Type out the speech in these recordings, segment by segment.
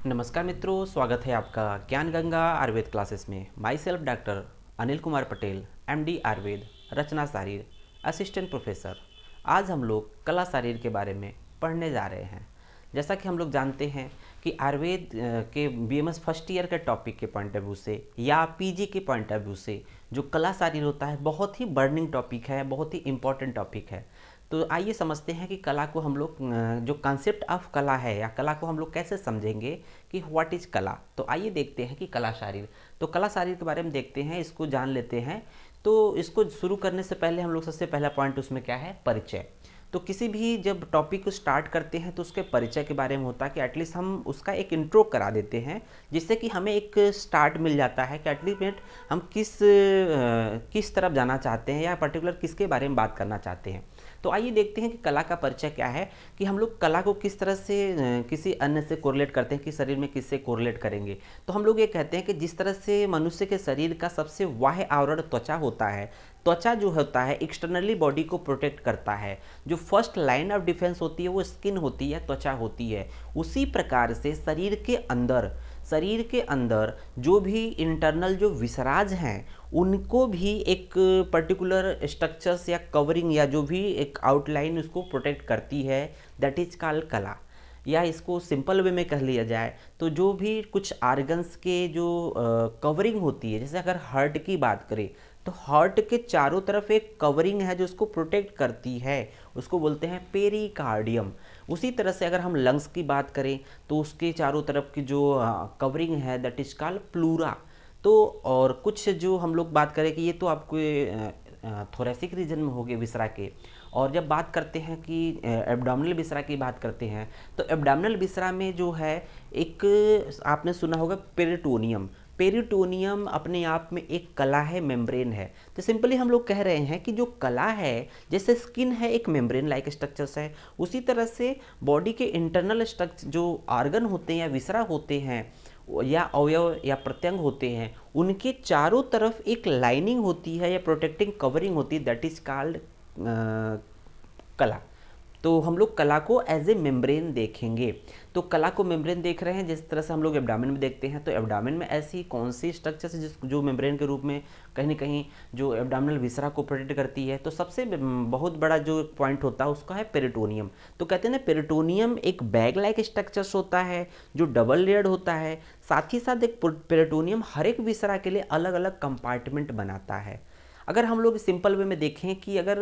नमस्कार मित्रों, स्वागत है आपका ज्ञान गंगा आयुर्वेद क्लासेस में। Myself doctor Anil Kumar Patel, MD Ayurveda, Rachana Sharir, assistant professor. आज हम लोग कला शारीर के बारे में पढ़ने जा रहे हैं। जैसा कि हम लोग जानते हैं कि आयुर्वेद के बीएमएस फर्स्ट ईयर के टॉपिक के पॉइंट ऑफ व्यू से या पीजी के पॉइंट ऑफ व्यू से जो कला शारीर होता है बहुत ही बर्निंग टॉपिक है, बहुत ही इम्पॉर्टेंट टॉपिक है। तो आइए समझते हैं कि कला को हम लोग जो कॉन्सेप्ट ऑफ कला है या कला को हम लोग कैसे समझेंगे कि व्हाट इज कला। तो आइए देखते हैं कि कला शारीर। तो कला शारीर के बारे में देखते हैं, इसको जान लेते हैं। तो इसको शुरू करने से पहले हम लोग सबसे पहला पॉइंट उसमें क्या है, परिचय। तो किसी भी जब टॉपिक को स्टार्ट करते हैं तो उसके परिचय के बारे में होता है कि एटलीस्ट हम उसका एक इंट्रो करा देते हैं, जिससे कि हमें एक स्टार्ट मिल जाता है कि एटलीस्ट हम किस तरफ जाना चाहते हैं या पर्टिकुलर किसके बारे में बात करना चाहते हैं। तो आइए देखते हैं कि कला का परिचय क्या है, कि हम लोग कला को किस तरह से किसी अन्य से कोरिलेट करते हैं कि शरीर में किससे कोरिलेट करेंगे। तो हम लोग ये कहते हैं कि जिस तरह से मनुष्य के शरीर का सबसे बाह्य आवरण त्वचा होता है, त्वचा जो होता है एक्सटर्नली बॉडी को प्रोटेक्ट करता है। जो फर्स्ट लाइन ऑफ डिफेंस होती है वो स्किन होती है, त्वचा होती है। उसी प्रकार से शरीर के अंदर जो भी इंटरनल जो विसराज हैं उनको भी एक पर्टिकुलर स्ट्रक्चर्स या कवरिंग या जो भी एक आउटलाइन उसको प्रोटेक्ट करती है, दैट इज कॉल्ड कला। या इसको सिंपल वे में कह लिया जाए तो जो भी कुछ आर्गन्स के जो कवरिंग होती है, जैसे अगर हार्ट की बात करें तो हार्ट के चारों तरफ एक कवरिंग है जो उसको प्रोटेक्ट करती है, उसको बोलते हैं पेरिकार्डियम। उसी तरह से अगर हम लंग्स की बात करें तो उसके चारों तरफ की जो कवरिंग है दैट इज कॉल्ड प्लूरा। तो और कुछ जो हम लोग बात करें कि ये तो आपको थोरेसिक रीजन में हो गए विसरा के। और जब बात करते हैं कि एब्डोमिनल विसरा की बात करते हैं तो एब्डोमिनल विसरा में जो है एक आपने सुना होगा पेरिटोनियम। पेरिटोनियम अपने आप में एक कला है, मेम्ब्रेन है। तो सिंपली हम लोग कह रहे हैं कि जो कला है, जैसे स्किन है एक मेम्ब्रेन लाइक स्ट्रक्चर्स है, उसी तरह से बॉडी के इंटरनल स्ट्रक्चर जो आर्गन होते हैं या विसरा होते हैं या अवयव या प्रत्यंग होते हैं, उनके चारों तरफ एक लाइनिंग होती है या प्रोटेक्टिंग कवरिंग होती है, दैट इज कॉल्ड कला। तो हम लोग कला को एज ए मेम्ब्रेन देखेंगे। तो कला को मेम्ब्रेन देख रहे हैं जिस तरह से हम लोग एब्डामिन में देखते हैं। तो एब्डामिन में ऐसी कौन सी स्ट्रक्चर है जो मेम्ब्रेन के रूप में कहीं ना कहीं जो एब्डामिनल विसरा को प्रोटेक्ट करती है। तो सबसे बहुत बड़ा जो पॉइंट होता है उसका है पेरिटोनियम। तो कहते हैं ना, पेरिटोनियम एक बैग लाइक स्ट्रक्चर्स होता है जो डबल लेयर्ड होता है। साथ ही साथ एक पेरिटोनियम हर एक विसरा के लिए अलग अलग कंपार्टमेंट बनाता है। अगर हम लोग सिंपल वे में देखें कि अगर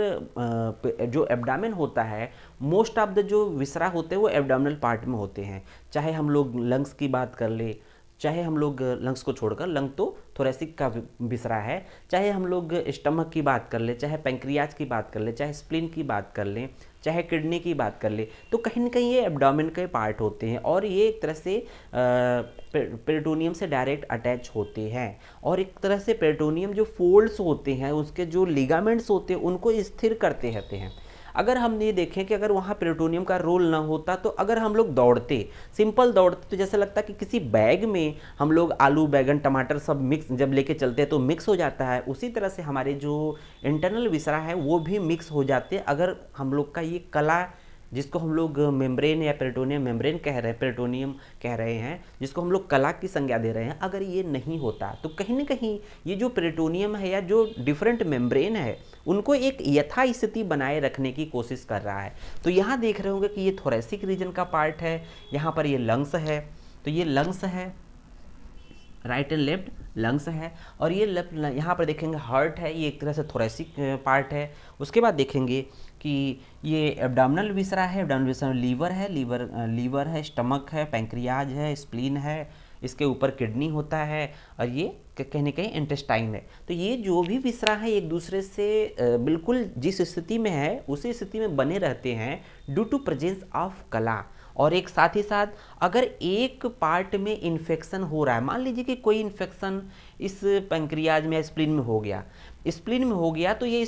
जो एब्डामिन होता है, मोस्ट ऑफ द जो विसरा होते हैं वो एब्डामिनल पार्ट में होते हैं। चाहे हम लोग लंग्स की बात कर ले, चाहे हम लोग लंग्स को छोड़कर, लंग तो थोरेसिक का विसरा है, चाहे हम लोग स्टमक की बात कर ले, चाहे पेंक्रियाज की बात कर ले, चाहे स्प्लीन की बात कर लें, चाहे किडनी की बात कर ले, तो कहीं ना कहीं ये एब्डोमेन के पार्ट होते हैं और ये एक तरह से पेरिटोनियम से डायरेक्ट अटैच होते हैं। और एक तरह से पेरिटोनियम जो फोल्ड्स होते हैं, उसके जो लिगामेंट्स होते हैं, उनको स्थिर करते रहते हैं। अगर हम ये देखें कि अगर वहाँ पेरिटोनियम का रोल ना होता तो अगर हम लोग दौड़ते, सिंपल दौड़ते, तो जैसा लगता कि किसी बैग में हम लोग आलू बैगन टमाटर सब मिक्स जब लेके चलते हैं तो मिक्स हो जाता है, उसी तरह से हमारे जो इंटरनल विसरा है वो भी मिक्स हो जाते हैं अगर हम लोग का ये कला, जिसको हम लोग मेम्ब्रेन या पेरिटोनियम मेम्ब्रेन कह रहे हैं, पेरिटोनियम कह रहे हैं, जिसको हम लोग कला की संज्ञा दे रहे हैं, अगर ये नहीं होता तो कहीं ना कहीं ये जो पेरिटोनियम है या जो डिफरेंट मेम्ब्रेन है उनको एक यथास्थिति बनाए रखने की कोशिश कर रहा है। तो यहाँ देख रहे होंगे कि ये थोरेसिक रीजन का पार्ट है, यहाँ पर ये लंग्स है, तो ये लंग्स है, राइट एंड लेफ्ट लंग्स है। और ये लेफ्ट यहाँ पर देखेंगे हार्ट है, ये एक तरह से थोरेसिक पार्ट है। उसके बाद देखेंगे कि ये एब्डोमिनल विसरा है, एब्डोमिनल विसरा में लीवर है, लीवर है, स्टमक है, पैंक्रियाज है, स्प्लीन है, इसके ऊपर किडनी होता है और ये कहीं ना कहीं इंटेस्टाइन है। तो ये जो भी विसरा है एक दूसरे से बिल्कुल जिस स्थिति में है उसी स्थिति में बने रहते हैं ड्यू टू प्रेजेंस ऑफ कला। और एक साथ ही साथ अगर एक पार्ट में इन्फेक्शन हो रहा है, मान लीजिए कि कोई इन्फेक्शन इस पैंक्रियाज में स्प्लीन में हो गया, स्प्लीन में हो गया, तो ये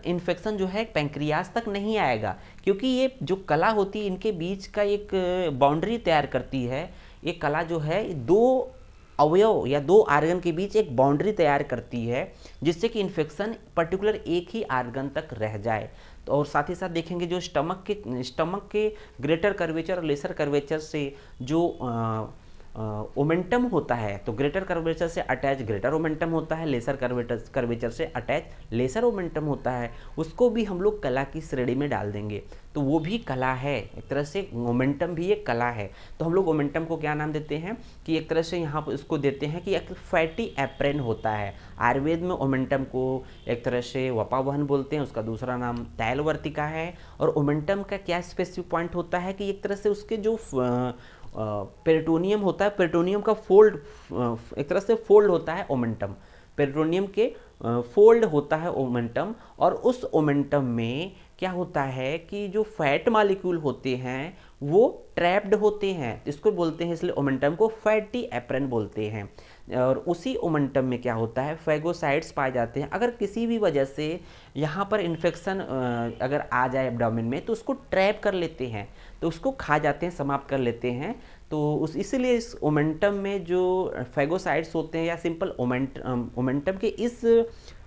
इन्फेक्शन जो है पैंक्रियाज तक नहीं आएगा, क्योंकि ये जो कला होती है इनके बीच का एक बाउंड्री तैयार करती है। ये कला जो है दो अवयव या दो आर्गन के बीच एक बाउंड्री तैयार करती है, जिससे कि इन्फेक्शन पर्टिकुलर एक ही आर्गन तक रह जाए। तो और साथ ही साथ देखेंगे जो स्टमक के ग्रेटर कर्वेचर और लेसर कर्वेचर से जो ओमेंटम होता है तो ग्रेटर कर्वेचर से अटैच ग्रेटर ओमेंटम होता है, लेसर कर्वेचर से अटैच लेसर ओमेंटम होता है, उसको भी हम लोग कला की श्रेणी में डाल देंगे। तो वो भी कला है, एक तरह से मोमेंटम भी एक कला है। तो हम लोग मोमेंटम को क्या नाम देते हैं कि एक तरह से यहाँ पर इसको देते हैं कि एक फैटी एप्रेन होता है। आयुर्वेद में मोमेंटम को एक तरह से वपावहन बोलते हैं, उसका दूसरा नाम तैलवर्तिका है। और मोमेंटम का क्या स्पेसिफिक पॉइंट होता है कि एक तरह से उसके जो पेरिटोनियम होता है, पेरिटोनियम का फोल्ड, एक तरह से फोल्ड होता है ओमेंटम, पेरिटोनियम के फोल्ड होता है ओमेंटम। और उस ओमेंटम में क्या होता है कि जो फैट मॉलिक्यूल होते हैं वो ट्रैप्ड होते हैं, इसको बोलते हैं, इसलिए ओमेंटम को फैटी एप्रन बोलते हैं। और उसी ओमेंटम में क्या होता है, फैगोसाइट्स पाए जाते हैं। अगर किसी भी वजह से यहाँ पर इन्फेक्शन अगर आ जाए एब्डोमेन में तो उसको ट्रैप कर लेते हैं, तो उसको खा जाते हैं, समाप्त कर लेते हैं। तो उस इसलिए इस ओमेंटम में जो फैगोसाइट्स होते हैं या सिंपल ओमेंटम के इस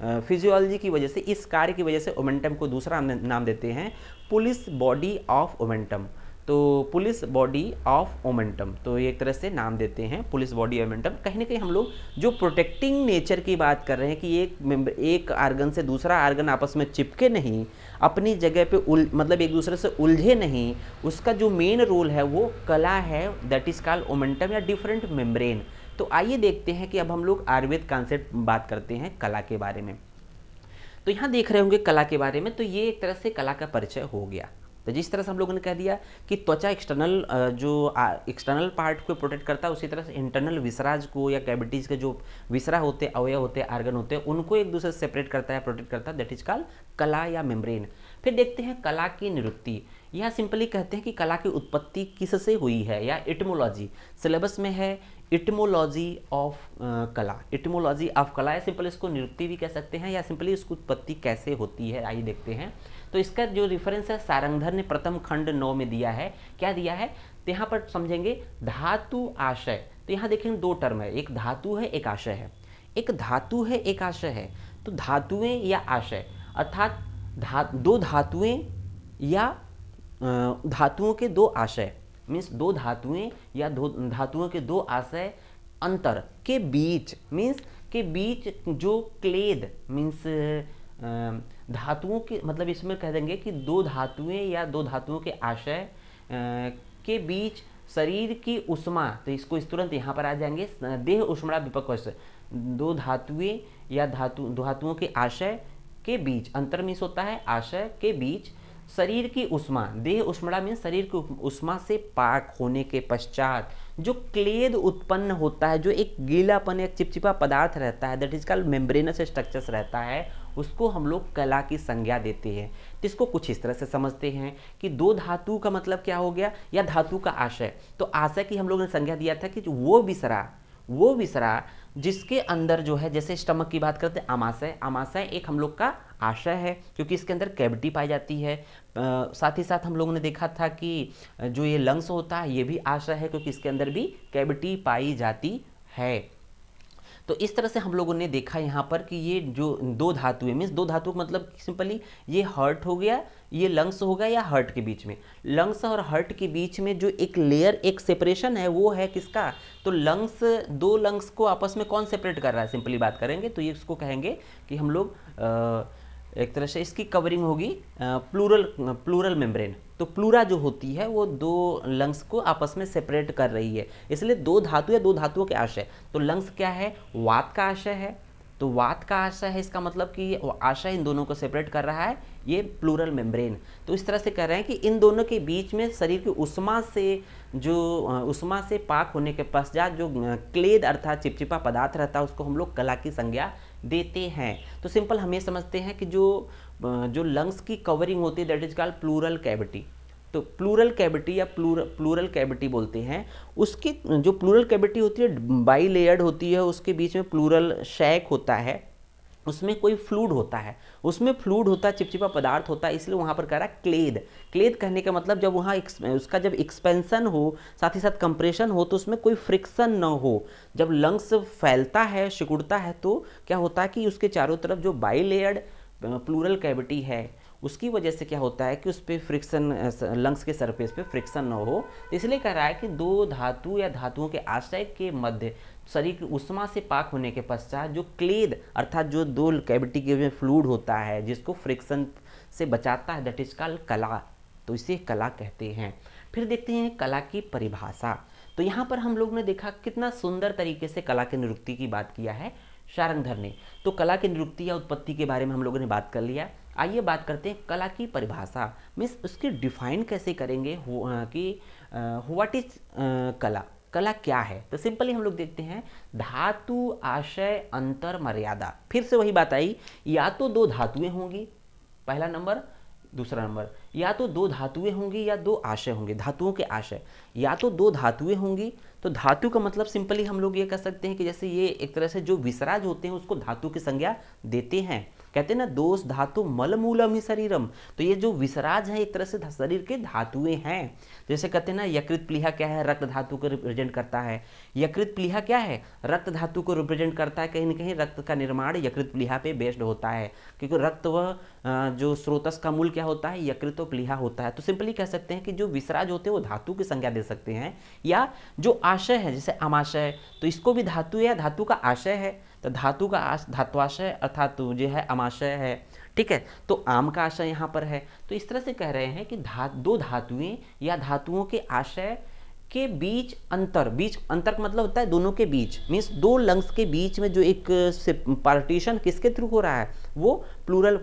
फिजियोलॉजी की वजह से, इस कार्य की वजह से ओमेंटम को दूसरा नाम देते हैं पुलिस बॉडी ऑफ ओमेंटम। तो पुलिस बॉडी ऑफ ओमेंटम, तो ये एक तरह से नाम देते हैं पुलिस बॉडी ओमेंटम। कहीं ना कहीं हम लोग जो प्रोटेक्टिंग नेचर की बात कर रहे हैं कि एक आर्गन से दूसरा आर्गन आपस में चिपके नहीं, अपनी जगह पे मतलब एक दूसरे से उलझे नहीं, उसका जो मेन रोल है वो कला है, दैट इज कॉल्ड ओमेंटम या डिफरेंट मेम्ब्रेन। तो आइए देखते हैं कि अब हम लोग आयुर्वेद कॉन्सेप्ट बात करते हैं कला के बारे में। तो यहाँ देख रहे होंगे कला के बारे में, तो ये एक तरह से कला का परिचय हो गया। तो जिस तरह से हम लोगों ने कह दिया कि त्वचा एक्सटर्नल जो एक्सटर्नल पार्ट को प्रोटेक्ट करता है, उसी तरह से इंटरनल विसराज को या कैविटीज़ के जो विसरा होते हैं, अवयव होते हैं, आर्गन होते हैं, उनको एक दूसरे से सेपरेट करता है, प्रोटेक्ट करता है, दैट इज कॉल्ड कला या मेम्ब्रेन। फिर देखते हैं कला की निरुक्ति। यह सिंपली कहते हैं कि कला की उत्पत्ति किससे हुई है, या इटमोलॉजी सिलेबस में है, इटमोलॉजी ऑफ कला, इटमोलॉजी ऑफ कला, या सिंपल इसको निरुक्ति भी कह सकते हैं, या सिंपली इसकी उत्पत्ति कैसे होती है, आइए देखते हैं। तो इसका जो रेफरेंस है सारंगधर ने प्रथम खंड 9 में दिया है। क्या दिया है, तो यहाँ पर समझेंगे धातु आशय। तो यहाँ देखेंगे दो टर्म है, एक धातु है, एक आशय है। एक धातु है, एक आशय है। तो धातुएं या आशय अर्थात दो धातुएं या धातुओं के दो आशय, मीन्स दो धातुएं या दो धातुओं के दो आशय अंतर के बीच, मीन्स के बीच जो क्लेद, मीन्स धातुओं के, मतलब इसमें कह देंगे कि दो धातुएं या दो धातुओं के आशय के बीच शरीर की उष्मा, तो इसको इस तुरंत यहाँ पर आ जाएंगे, देह उष्मा विपक्ष, दो धातुएं या धातुओं के आशय के बीच, अंतर मीन्स होता है आशय के बीच शरीर की उष्मा, देह उष्मा मीन्स शरीर की उष्मा से पाक होने के पश्चात जो क्लेद उत्पन्न होता है, जो एक गीलापन, एक चिपचिपा पदार्थ रहता है, that is called membranes structures रहता है, उसको हम लोग कला की संज्ञा देते हैं। तो इसको कुछ इस तरह से समझते हैं कि दो धातु का मतलब क्या हो गया, या धातु का आशय। तो आशय की हम लोगों ने संज्ञा दिया था कि वो विसरा जिसके अंदर जो है, जैसे स्टमक की बात करते हैं आमाशय, आमाशय एक हम लोग का आशय है क्योंकि इसके अंदर कैविटी पाई जाती है। साथ ही साथ हम लोगों ने देखा था कि जो ये लंग्स होता है ये भी आशय है क्योंकि इसके अंदर भी कैविटी पाई जाती है। तो इस तरह से हम लोगों ने देखा यहाँ पर कि ये जो दो धातुएं, मीन्स दो धातु मतलब सिंपली ये हार्ट हो गया, ये लंग्स हो गया, या हार्ट के बीच में, लंग्स और हार्ट के बीच में जो एक लेयर, एक सेपरेशन है, वो है किसका, तो लंग्स, दो लंग्स को आपस में कौन सेपरेट कर रहा है, सिंपली बात करेंगे तो ये इसको कहेंगे कि हम लोग एक तरह से इसकी कवरिंग होगी प्लूरल मेम्ब्रेन। तो प्लूरा जो होती है वो दो लंग्स को आपस में सेपरेट कर रही है, इसलिए दो धातु या दो धातुओं के आशय। तो लंग्स क्या है, वात का आशय है, तो वात का आशय है, इसका मतलब कि आशय इन दोनों को सेपरेट कर रहा है ये प्लूरल मेम्ब्रेन। तो इस तरह से कह रहे हैं कि इन दोनों के बीच में शरीर की उष्मा से, जो उष्मा से पाक होने के पश्चात जो क्लेद अर्थात चिपचिपा पदार्थ रहता है उसको हम लोग कला की संज्ञा देते हैं। तो सिंपल हम ये समझते हैं कि जो लंग्स की कवरिंग होती है that is called pleural cavity. तो प्लूरल कैविटी या प्लूरल कैविटी बोलते हैं, उसकी जो प्लूरल कैविटी होती है बाई लेयर्ड होती है, उसके बीच में प्लूरल शैक होता है, उसमें कोई फ्लूड होता है, उसमें फ्लूड होता है, चिपचिपा पदार्थ होता है, इसलिए वहाँ पर कह रहा है क्लेद। क्लेद कहने का मतलब जब वहाँ उसका जब एक्सपेंशन हो, साथ ही साथ कंप्रेशन हो, तो उसमें कोई फ्रिक्शन ना हो। जब लंग्स फैलता है, सिकुड़ता है, तो क्या होता है कि उसके चारों तरफ जो बाई लेयर्ड प्लूरल कैविटी है उसकी वजह से क्या होता है कि उस पर फ्रिक्शन, लंग्स के सरफेस पे फ्रिक्शन ना हो, तो इसलिए कह रहा है कि दो धातु या धातुओं के आश्रय के मध्य शरीर की उष्मा से पाक होने के पश्चात जो क्लेद अर्थात जो दो कैविटी के में फ्लूइड होता है जिसको फ्रिक्शन से बचाता है, दैट इज कॉल्ड कला। तो इसे कला कहते हैं। फिर देखते हैं कला की परिभाषा। तो यहाँ पर हम लोग ने देखा कितना सुंदर तरीके से कला की निरुक्ति की बात किया है शारंगधर ने। तो कला की निरुक्ति या उत्पत्ति के बारे में हम लोगों ने बात कर लिया। आइए बात करते हैं कला की परिभाषा, मीन्स उसकी डिफाइन कैसे करेंगे कि व्हाट इज कला, कला क्या है। तो सिंपली हम लोग देखते हैं धातु आशय अंतर मर्यादा। फिर से वही बात आई, या तो दो धातुएं होंगी, पहला नंबर, दूसरा नंबर, या तो दो धातुएं होंगी या दो आशय होंगे, धातुओं के आशय, या तो दो धातुएं होंगी। तो धातु का मतलब सिंपली हम लोग ये कह सकते हैं कि जैसे ये एक तरह से जो विसराज होते हैं उसको धातु की संज्ञा देते हैं। कहते हैं ना दोष धातु मल मूलम ही शरीरम। तो ये जो विसराज है एक तरह से शरीर के धातुएं हैं। जैसे कहते हैं ना यकृत प्लीहा क्या है, रक्त धातु को रिप्रेजेंट करता है। यकृत प्लीहा क्या है, रक्त धातु को रिप्रेजेंट करता है। कहीं ना कहीं रक्त का निर्माण यकृत प्लीहा पे बेस्ड होता है, क्योंकि रक्त व जो स्रोतस का मूल क्या होता है, यकृत व प्लीहा होता है। तो सिंपली कह सकते हैं कि जो विसराज होते हैं वो धातु की संज्ञा दे सकते हैं। या जो आशय है जैसे आमाशय, तो इसको भी धातु या धातु का आशय है, तो धातु का धात्वाशय अर्थात जो है आमाशय है। ठीक है, तो आम का आशय यहाँ पर है। तो इस तरह से कह रहे हैं कि दो धातुएं या धातुओं के आशय के बीच अंतर, बीच अंतर का मतलब होता है दोनों के बीच, मीन्स दो लंग्स के बीच में जो एक पार्टीशन किसके थ्रू हो रहा है, वो प्लूरल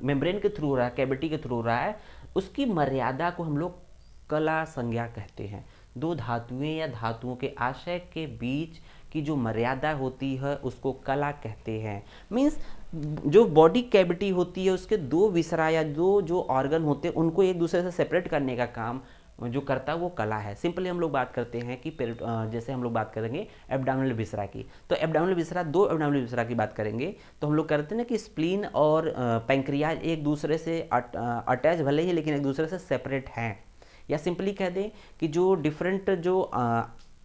मेम्ब्रेन के थ्रू हो रहा है, कैविटी के थ्रू हो रहा है, उसकी मर्यादा को हम लोग कला संज्ञा कहते हैं। दो धातुएं या धातुओं के आशय के बीच की जो मर्यादा होती है उसको कला कहते हैं। मीन्स जो बॉडी कैविटी होती है उसके दो विसरा या दो जो ऑर्गन होते हैं उनको एक दूसरे से सेपरेट करने का काम जो करता है वो कला है। सिंपली हम लोग बात करते हैं कि जैसे हम लोग बात करेंगे एब्डोमिनल विसरा की, तो एब्डोमिनल विसरा, दो एब्डोमिनल विसरा की बात करेंगे तो हम लोग करते हैं ना कि स्प्लीन और पैंक्रियाज एक दूसरे से अटैच भले ही लेकिन एक दूसरे से सेपरेट हैं। या सिंपली कह दें कि जो डिफरेंट जो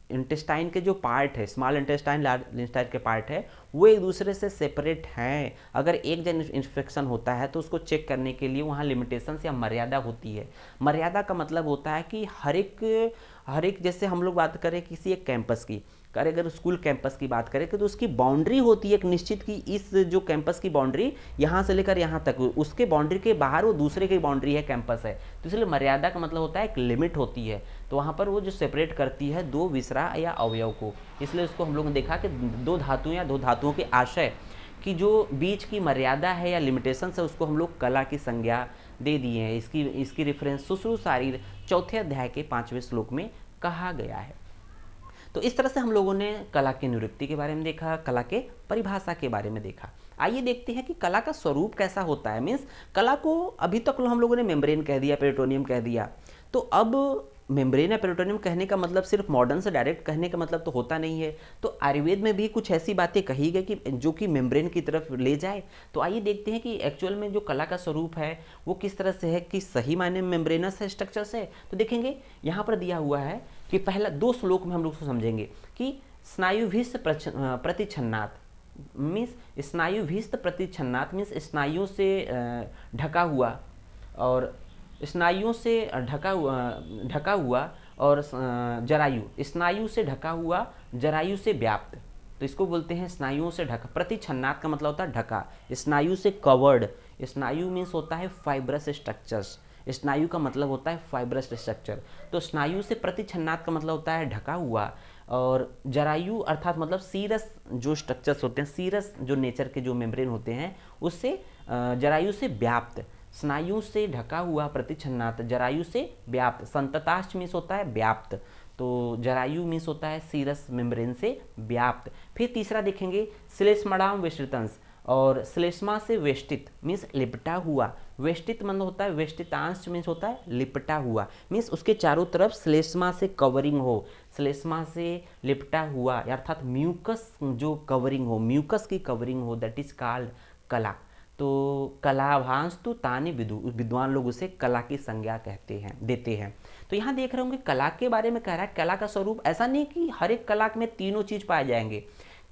इंटेस्टाइन के जो पार्ट है, स्मॉल इंटेस्टाइन लार्ज इंटेस्टाइन के पार्ट है, वो एक दूसरे से सेपरेट हैं। अगर एक जन इन्फेक्शन होता है तो उसको चेक करने के लिए वहाँ लिमिटेशंस या मर्यादा होती है। मर्यादा का मतलब होता है कि हर एक जैसे हम लोग बात करें किसी एक कैंपस की, अगर स्कूल कैंपस की बात करें तो उसकी बाउंड्री होती है एक निश्चित की, इस जो कैंपस की बाउंड्री यहाँ से लेकर यहाँ तक, उसके बाउंड्री के बाहर वो दूसरे की बाउंड्री है, कैंपस है। तो इसलिए मर्यादा का मतलब होता है एक लिमिट होती है, तो वहाँ पर वो जो सेपरेट करती है दो विसरा या अवयव को। इसलिए उसको हम लोग ने देखा कि दो धातुएं या दो धातुओं के आशय की जो बीच की मर्यादा है या लिमिटेशन है उसको हम लोग कला की संज्ञा दे दिए हैं। इसकी रेफरेंस सुश्रुत शारीर चौथे अध्याय के 5वें श्लोक में कहा गया है। तो इस तरह से हम लोगों ने कला की निरुक्ति के बारे में देखा, कला के परिभाषा के बारे में देखा। आइए देखते हैं कि कला का स्वरूप कैसा होता है। मीन्स कला को अभी तक हम लोगों ने मेम्ब्रेन कह दिया, पेरिटोनियम कह दिया, तो अब मेम्ब्रेन या पेरिटोनियम कहने का मतलब सिर्फ मॉडर्न से डायरेक्ट कहने का मतलब तो होता नहीं है। तो आयुर्वेद में भी कुछ ऐसी बातें कही गई कि जो कि मेम्ब्रेन की तरफ ले जाए। तो आइए देखते हैं कि एक्चुअल में जो कला का स्वरूप है वो किस तरह से है, कि सही मायने में मेम्ब्रेनस है, स्ट्रक्चर से। तो देखेंगे यहाँ पर दिया हुआ है कि पहला 2 श्लोक में हम लोग समझेंगे कि स्नायुभिस्त प्रतिच्छन्नात, मीन्स स्नायुभिस्त प्रतिच्छन्नात मीन्स स्नायुओं से ढका हुआ, और स्नायुओं से ढका हुआ और जरायु, स्नायु से ढका हुआ, जरायु से व्याप्त, तो इसको बोलते हैं स्नायुओं से ढका। प्रतिच्छन्नात का मतलब होता है ढका, स्नायु से कवर्ड। स्नायु मीन्स होता है फाइब्रस स्ट्रक्चर्स, स्नायु का मतलब होता है फाइब्रस स्ट्रक्चर। तो स्नायु से प्रतिच्छन्नात का मतलब होता है ढका हुआ, और जरायु अर्थात मतलब सीरस जो स्ट्रक्चर्स होते हैं, सीरस जो नेचर के जो मेम्ब्रेन होते हैं उससे जरायु से व्याप्त, स्नायु से ढका हुआ प्रतिच्छन्नात, जरायु से व्याप्त। संतताश्च मीन्स होता है व्याप्त, तो जरायु मीन्स होता है सीरस मेम्ब्रेन से व्याप्त। फिर तीसरा देखेंगे श्लेष्मणाम वेष्टितंश, और श्लेष्मा से वेष्टित मीन्स लिपटा हुआ। वेष्टित मतलब होता है वेष्टितांश मीन्स होता है लिपटा हुआ, मीन्स उसके चारों तरफ श्लेष्मा से कवरिंग हो, श्लेष्मा से लिपटा हुआ अर्थात म्यूकस जो कवरिंग हो, म्यूकस की कवरिंग हो, दैट इज कॉल्ड कला। तो कलाभांस तो ताने विद्वान लोग उसे कला की संज्ञा देते हैं। तो यहाँ देख रहे होंगे कला के बारे में कह रहा है। कला का स्वरूप ऐसा नहीं कि हर एक कला में तीनों चीज पाए जाएंगे।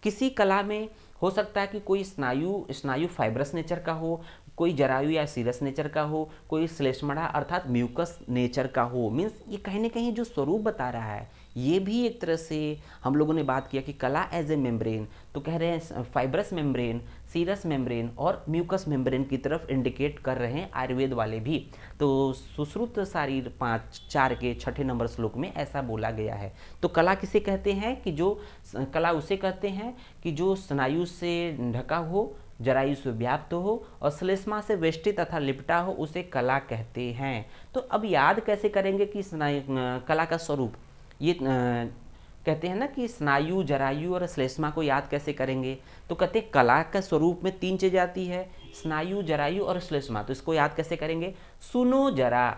किसी कला में हो सकता है कि कोई स्नायु फाइब्रस नेचर का हो, कोई जरायु या सीरस नेचर का हो, कोई श्लेष्मणा अर्थात म्यूकस नेचर का हो। मीन्स ये कहीं ना कहीं जो स्वरूप बता रहा है ये भी एक तरह से हम लोगों ने बात किया कि कला एज ए मेम्ब्रेन, तो कह रहे हैं फाइब्रस मेम्ब्रेन, सीरस मेम्ब्रेन और म्यूकस मेम्ब्रेन की तरफ इंडिकेट कर रहे हैं आयुर्वेद वाले भी। तो सुश्रुत शारीर 4 के 6 नंबर श्लोक में ऐसा बोला गया है। तो कला किसे कहते हैं कि जो कला उसे कहते हैं कि जो स्नायु से ढका हो, जरायु से व्याप्त हो और श्लेष्मा से वेष्टित तथा लिपटा हो, उसे कला कहते हैं। तो अब याद कैसे करेंगे कि कला का स्वरूप, ये कहते हैं ना कि स्नायु, जरायु और श्लेष्मा को याद कैसे करेंगे, तो कहते हैं कला का स्वरूप में 3 चीज़ आती है, स्नायु, जरायु और श्लेष्मा। तो इसको याद कैसे करेंगे, सुनो जरा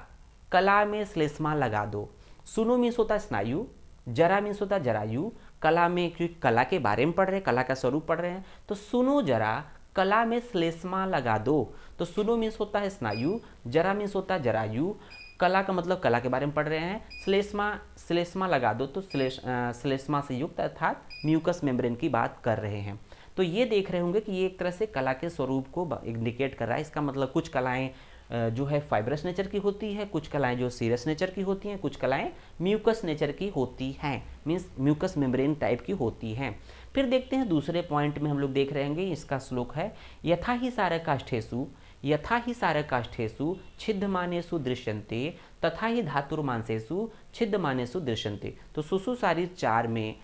कला में श्लेष्मा लगा दो। सुनो मीन्स होता है स्नायु, जरा मीन्स होता है जरायु, कला में क्योंकि कला के बारे में पढ़ रहे हैं, कला का स्वरूप पढ़ रहे हैं, तो सुनो जरा कला में श्लेष्मा लगा दो। तो सुनो मीन्स होता है स्नायु, जरा मीन्स होता है जरायु, कला का मतलब कला के बारे में पढ़ रहे हैं, श्लेष्मा लगा दो तो श्लेष्मा से युक्त अर्थात म्यूकस मेम्ब्रेन की बात कर रहे हैं। तो ये देख रहे होंगे कि ये एक तरह से कला के स्वरूप को इंडिकेट कर रहा है। इसका मतलब कुछ कलाएं जो है फाइब्रस नेचर की होती है, कुछ कलाएं जो सीरस नेचर की होती हैं, कुछ कलाएं म्यूकस नेचर की होती हैं, मीन्स म्यूकस मेम्ब्रेन टाइप की होती हैं। फिर देखते हैं दूसरे पॉइंट में हम लोग देख रहे हैं, इसका श्लोक है यथा ही सारकाष्ठेषु यथा ही सारकाष्ठेषु छिद्यमानेषु दृश्यन्ते तथा ही धातुर्मांसेषु छिद्यमानेषु दृश्यन्ते। तो सुसु शारीर 4 में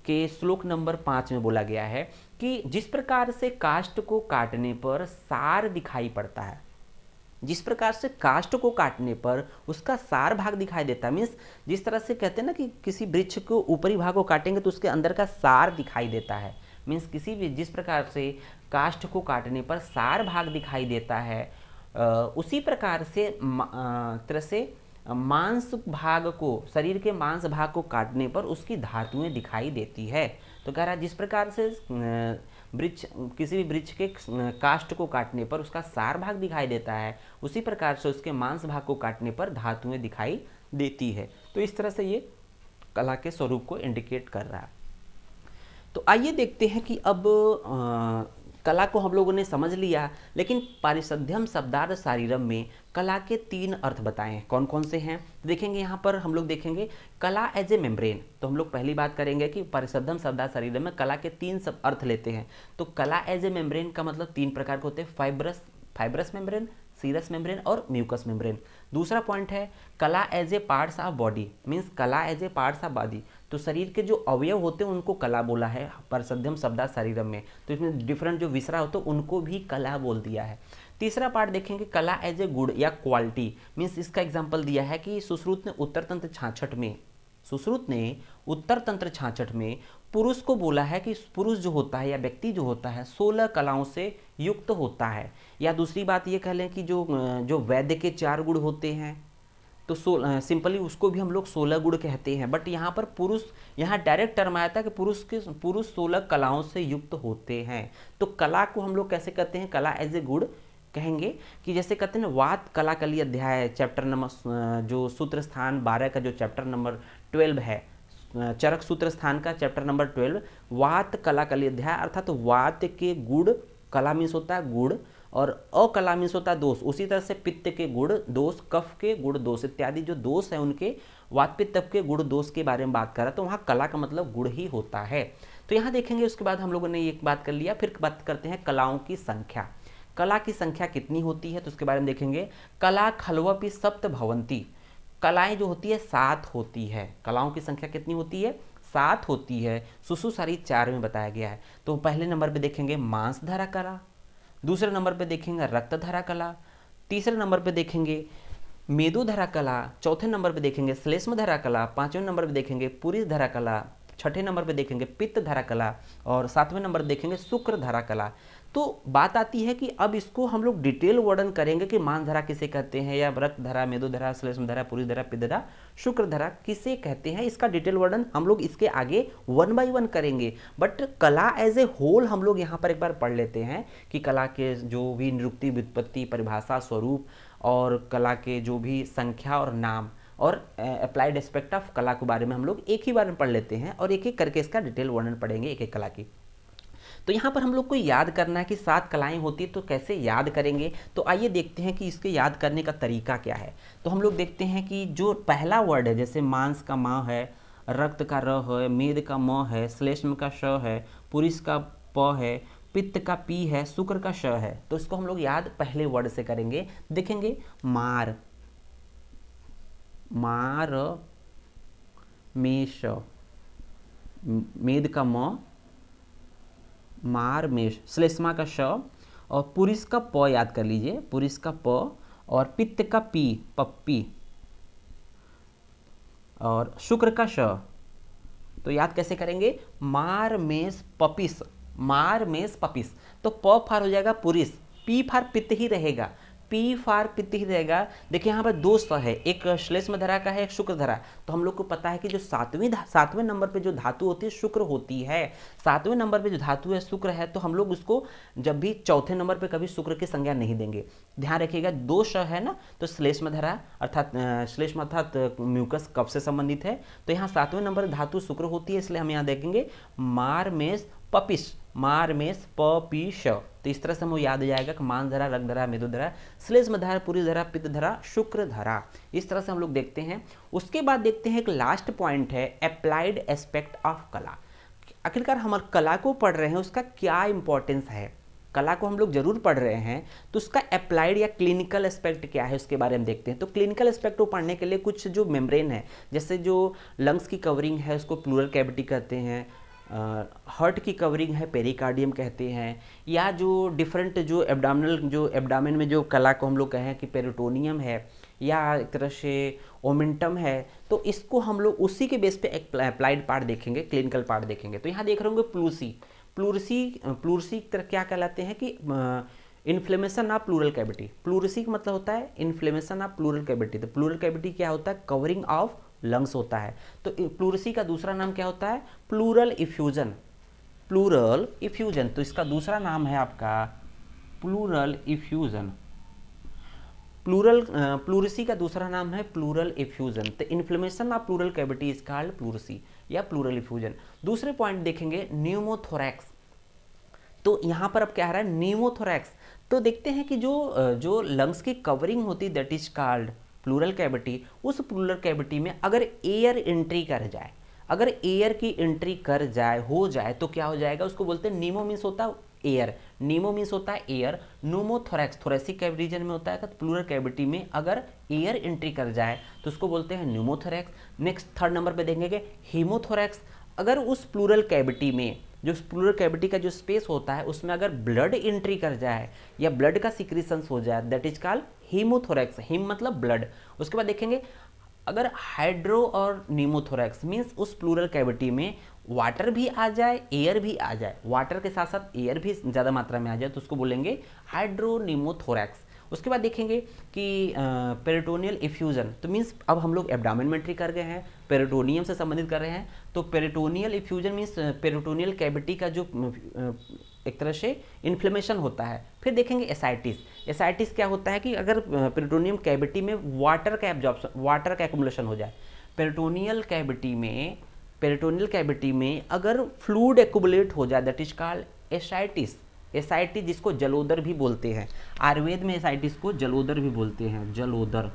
के श्लोक नंबर 5 में बोला गया है कि जिस प्रकार से काष्ठ को काटने पर सार दिखाई पड़ता है, जिस प्रकार से काष्ठ को काटने पर उसका सार भाग दिखाई देता है, मीन्स जिस तरह से कहते हैं ना कि किसी वृक्ष को ऊपरी भाग को काटेंगे तो उसके अंदर का सार दिखाई देता है, मीन्स किसी भी जिस प्रकार से काष्ठ को काटने पर सार भाग दिखाई देता है, उसी प्रकार से तरह से मांस भाग को, शरीर के मांस भाग को काटने पर उसकी धातुएं दिखाई देती है। तो कह रहा है जिस प्रकार से वृक्ष, किसी भी वृक्ष के काष्ठ को काटने पर उसका सार भाग दिखाई देता है, उसी प्रकार से उसके मांस भाग को काटने पर धातुएं दिखाई देती है। तो इस तरह से ये कला के स्वरूप को इंडिकेट कर रहा है। तो आइए देखते हैं कि अब कला को हम लोगों ने समझ लिया, लेकिन पारिषद्यम शब्दार्थ शारीरम में कला के 3 अर्थ बताए हैं। कौन कौन से हैं देखेंगे यहाँ पर। हम लोग देखेंगे कला एज ए मेम्ब्रेन। तो हम लोग पहली बात करेंगे कि पारिषद्यम शब्दार्थ शारीरम में कला के 3 सब अर्थ लेते हैं। तो कला एज ए मेम्ब्रेन का मतलब 3 प्रकार के होते हैं, फाइब्रस मेम्ब्रेन, सीरस मेम्ब्रेन और म्यूकस मेम्ब्रेन। दूसरा पॉइंट है कला as a parts of body, means कला as a parts of body. तो शरीर के जो अवयव होते हैं उनको कला बोला है पारिषद्यम शब्दार्थ शारीरम में। तो इसमें डिफरेंट जो विसरा होते हैं उनको भी कला बोल दिया है। तीसरा पार्ट देखेंगे कला एज ए गुड या क्वालिटी, मीन्स इसका एग्जाम्पल दिया है कि सुश्रुत ने उत्तर तंत्र 66 में पुरुष को बोला है कि पुरुष जो होता है या व्यक्ति जो होता है 16 कलाओं से युक्त होता है। या दूसरी बात ये कह लें कि जो वैद्य के 4 गुण होते हैं तो सिंपली उसको भी हम लोग 16 गुण कहते हैं। बट यहाँ पर पुरुष, यहाँ डायरेक्ट टर्म आया था कि पुरुष 16 कलाओं से युक्त होते हैं। तो कला को हम लोग कैसे कहते हैं, कला एज ए गुण कहेंगे कि जैसे कहते हैं वात कला कली अध्याय चैप्टर नंबर जो सूत्र स्थान 12 का जो चैप्टर नंबर 12 है, चरक सूत्र स्थान का चैप्टर नंबर 12 वात कला कली अध्याय, अर्थात वात के गुण, कला मीन्स होता है गुण और अकला मीन्स होता है दोष। उसी तरह से पित्त के गुण दोष, कफ के गुण दोष इत्यादि जो दोष है उनके वात पित्त कफ के गुण दोष के बारे में बात कर रहा है। तो वहाँ कला का मतलब गुण ही होता है। तो यहाँ देखेंगे उसके बाद हम लोगों ने एक बात कर लिया, फिर बात करते हैं कलाओं की संख्या। कला की संख्या कितनी होती है तो उसके बारे में देखेंगे। कला खलवपि सप्त भवंती, कलाएं जो होती है 7 होती है। कलाओं की संख्या कितनी होती है, 7 होती है। सुसु शारीर 4 में बताया गया है। तो पहले नंबर पे देखेंगे मांसधरा कला, दूसरे नंबर पे देखेंगे रक्तधरा कला, तीसरे नंबर पे देखेंगे मेदुधरा कला, चौथे नंबर पे देखेंगे श्लेष्मधरा कला, 5वें नंबर पे देखेंगे पुरीधरा कला, 6ठे नंबर पे देखेंगे पित्तधरा कला और 7वें नंबर देखेंगे शुक्रधरा कला। तो बात आती है कि अब इसको हम लोग डिटेल वर्णन करेंगे कि मांसधरा किसे कहते हैं, या रक्तधरा, मेदुधरा, श्लेष्मधरा, पुरीधरा, पित्तधरा, शुक्रधरा किसे कहते हैं, इसका डिटेल वर्णन हम लोग इसके आगे 1 बाय 1 करेंगे। बट कला एज ए होल हम लोग यहाँ पर एक बार पढ़ लेते हैं कि कला के जो भी निरुक्ति, व्युत्पत्ति, परिभाषा, स्वरूप और कला के जो भी संख्या और नाम और अप्लाइड एस्पेक्ट ऑफ कला के बारे में हम लोग एक ही बार में पढ़ लेते हैं और एक एक करके इसका डिटेल वर्णन पढ़ेंगे एक एक कला की। तो यहाँ पर हम लोग को याद करना है कि 7 कलाएं होती है, तो कैसे याद करेंगे। तो आइए देखते हैं कि इसके याद करने का तरीका क्या है। तो हम लोग देखते हैं कि जो पहला वर्ड है, जैसे मांस का माँ है, रक्त का र है, मेद का म है, श्लेष्म का श है, पुरुष का प है, पित्त का पी है, शुक्र का श है। तो इसको हम लोग याद पहले वर्ड से करेंगे। देखेंगे मार, मार मेष, मेद का म, मार मेष, श्लेष्मा का श, और पुरुष का प याद कर लीजिए, पुरुष का प, और पित्त का पी, पप्पी, और शुक्र का श। तो याद कैसे करेंगे, मार मेष पपिस, मार मेष पपिस। तो प फार हो जाएगा पुरुष, पी फार पित्त ही रहेगा, पी फार पित्त ही रहेगा। देखिए यहाँ पर दो स है, एक श्लेष्म धरा का है, एक शुक्र धरा। तो हम लोग को पता है कि जो सातवें नंबर पे जो धातु होती है शुक्र होती है। सातवें नंबर पे जो धातु है शुक्र है, तो हम लोग उसको जब भी चौथे नंबर पे कभी शुक्र की संज्ञा नहीं देंगे। ध्यान रखिएगा, दो श है ना, तो श्लेष्म धरा अर्थात श्लेष्म अर्थात म्यूकस कफ से संबंधित है। तो यहाँ सातवें नंबर धातु शुक्र होती है, इसलिए हम यहाँ देखेंगे मार मेष पपिश, मार मेष पपीश। तो इस तरह से हमें याद हो जाएगा कि मान धरा, रक्त धरा, मेदु धरा, श्लेष्म धरा, पुरुष धरा, पित्त धरा, शुक्र धरा। इस तरह से हम लोग देखते हैं। उसके बाद देखते हैं एक लास्ट पॉइंट है अप्लाइड एस्पेक्ट ऑफ कला। आखिरकार हम कला को पढ़ रहे हैं, उसका क्या इंपॉर्टेंस है। कला को हम लोग जरूर पढ़ रहे हैं, तो उसका अप्लाइड या क्लिनिकल एस्पेक्ट क्या है उसके बारे में देखते हैं। तो क्लिनिकल एस्पेक्ट को पढ़ने के लिए कुछ जो मेम्ब्रेन है, जैसे जो लंग्स की कवरिंग है उसको प्लूरल कैविटी कहते हैं, हार्ट की कवरिंग है पेरिकार्डियम कहते हैं, या जो डिफरेंट जो एब्डामिन में जो कला को हम लोग कहें कि पेरिटोनियम है, या एक तरह से ओमेंटम है, तो इसको हम लोग उसी के बेस पे अप्लाइड पार्ट देखेंगे, क्लिनिकल पार्ट देखेंगे। तो यहाँ देख रहे होंगे प्लूसी, प्लूरसी तरह क्या कहलाते हैं कि inflammation of pleural cavity. Pleurisy का मतलब होता है इन्फ्लेमेशन ऑफ प्लूरल कैविटी। तो प्लूरल कैविटी क्या होता है, कवरिंग ऑफ लंग्स होता है। तो प्लूरसी का दूसरा नाम क्या होता है, प्लूरल इफ्यूजन, प्लूरल इफ्यूजन। तो इसका दूसरा नाम है आपका प्लूरल इफ्यूजन। प्लूरसी का दूसरा नाम है प्लूरल इफ्यूजन। तो inflammation of pleural cavity is called pleurisy या प्लूरल इफ्यूजन। दूसरे पॉइंट देखेंगे न्यूमोथोरैक्स। तो यहाँ पर अब क्या आ रहा है, न्यूमोथोरैक्स। तो देखते हैं कि जो लंग्स की कवरिंग होती है that is called pleural cavity, उस प्लूरल कैविटी में अगर एयर एंट्री कर जाए, अगर एयर की एंट्री कर जाए, हो जाए, तो क्या हो जाएगा, उसको बोलते हैं नीमो मीन्स होता है एयर, नीमो मीन्स होता है एयर, न्यूमोथोरैक्स थोरेसिक रीजन में होता है। तो प्लूरल कैविटी में अगर एयर एंट्री कर जाए तो उसको बोलते हैं न्यूमोथोरैक्स। नेक्स्ट थर्ड नंबर पे देखेंगे हीमोथोरैक्स। अगर उस प्लूरल कैविटी में, जो प्लूरल कैविटी का जो स्पेस होता है उसमें अगर ब्लड एंट्री कर जाए या ब्लड का सिक्रीशंस हो जाए, दैट इज कॉल्ड हीमोथोरैक्स। हीम मतलब ब्लड। उसके बाद देखेंगे अगर हाइड्रो और नीमोथोरैक्स मीन्स उस प्लूरल कैविटी में वाटर भी आ जाए, एयर भी आ जाए, वाटर के साथ साथ एयर भी ज़्यादा मात्रा में आ जाए, तो उसको बोलेंगे हाइड्रोनीमोथोरैक्स। उसके बाद देखेंगे कि पेरिटोनियल इफ्यूजन। तो मीन्स अब हम लोग एब्डामिन में एंट्री कर गए हैं, पेरिटोनियम से संबंधित कर रहे हैं। तो peritoneal effusion means peritoneal cavity का जो एक तरह से इन्फ्लेमेशन होता है। फिर देखेंगे एसाइटिस। एसाइटिस क्या होता है कि अगर पेरिटोनियम कैविटी में वाटर का एब्जॉर्प्शन, वाटर का एक्युमुलेशन हो जाए, पेरिटोनियल कैविटी में अगर फ्लूइड एक्युमुलेट हो जाए, that is called ascites. Ascites जिसको जलोदर भी बोलते हैं, आयुर्वेद में एसाइटिस को जलोदर भी बोलते हैं। जलोदर,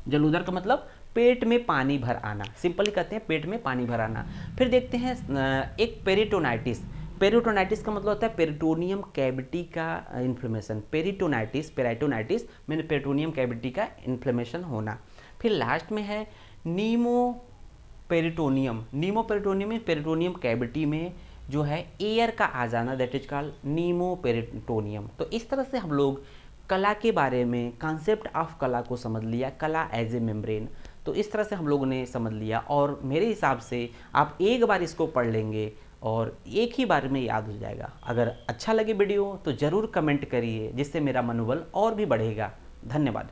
जलोदर का मतलब पेट में पानी भर आना, सिंपली कहते हैं पेट में पानी भर आना। फिर देखते हैं एक पेरिटोनाइटिस। पेरिटोनाइटिस का मतलब होता है पेरिटोनियम कैविटी का इन्फ्लेमेशन। पेराइटोनाइटिस मैंने पेरिटोनियम कैविटी का इन्फ्लेमेशन होना। फिर लास्ट में है नीमोपेरिटोनियम। नीमोपेरिटोनियम में पेरिटोनियम कैविटी में जो है एयर का आ जाना, दैट इज कॉल्ड नीमोपेरिटोनियम। तो इस तरह से हम लोग कला के बारे में, कॉन्सेप्ट ऑफ कला को समझ लिया, कला एज ए मेम्ब्रेन। तो इस तरह से हम लोगों ने समझ लिया, और मेरे हिसाब से आप एक बार इसको पढ़ लेंगे और एक ही बार में याद हो जाएगा। अगर अच्छा लगे वीडियो तो ज़रूर कमेंट करिए, जिससे मेरा मनोबल और भी बढ़ेगा। धन्यवाद।